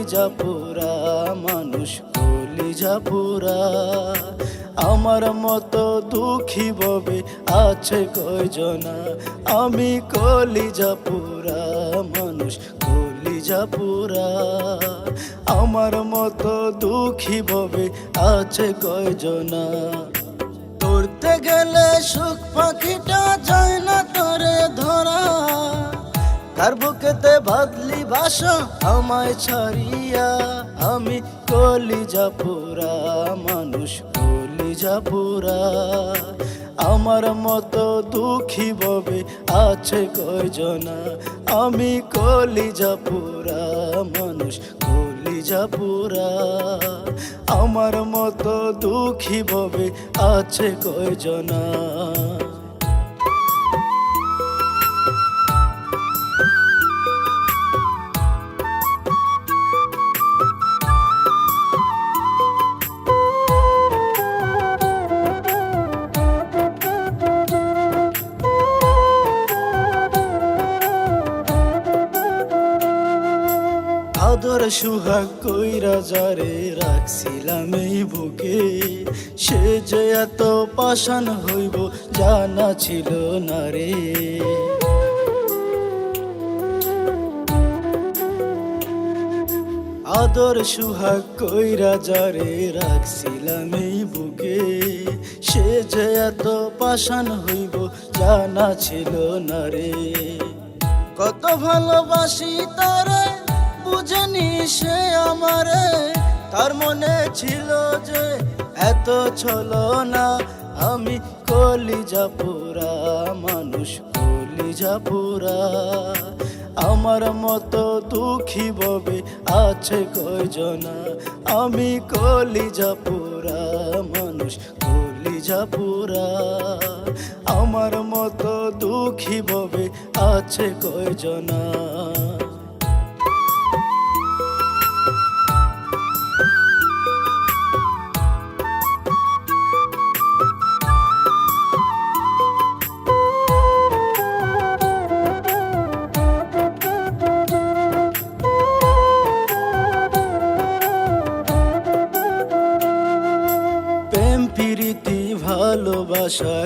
কলিজা পোড়া মানুষ, কলিজা পোড়া। আমার মতো দুঃখী ববে আছে কয়জনা, আমি কলিজা পোড়া মানুষ, কলিজা পোড়া। আমার মতো দুঃখী ববে আছে কয়জনা। ধরতে গেলে সুখ পাখিটা যায় না তোরে ধরা, কার বুকেতে বাদলি বাসা আমায় ছাড়িয়া। আমি কলিজা পোড়া মানুষ, কলিজা পোড়া। আমার মতো দুঃখী ববে আছে কয়জনা, আমি কলিজা পোড়া মানুষ, কলিজা পোড়া। আমার মতো দুঃখী ববে আছে কয়জনা। আদর সুহাগ কইরা যারে রাখছিলাম এই বুকে, সে যে এত পাষাণ হইব জানা ছিল না রে। আদর সুহাগ কইরা যারে রাখছিলাম এই বুকে, সে যে এত পাষাণ হইব জানা ছিল না রে। কত ভালোবাসি তারে বুঝেনি সে আমারে, তার মনে ছিল যে এত ছলনা। আমি কলিজা পোড়া মানুষ, কলিজা পোড়া। আমার মতো দুঃখী ববে আছে কয়জনা, আমি কলিজা পোড়া মানুষ, কলিজা পোড়া। আমার মতো দুঃখী ববে আছে কয়জনা। প্রীতি ভালোবাসা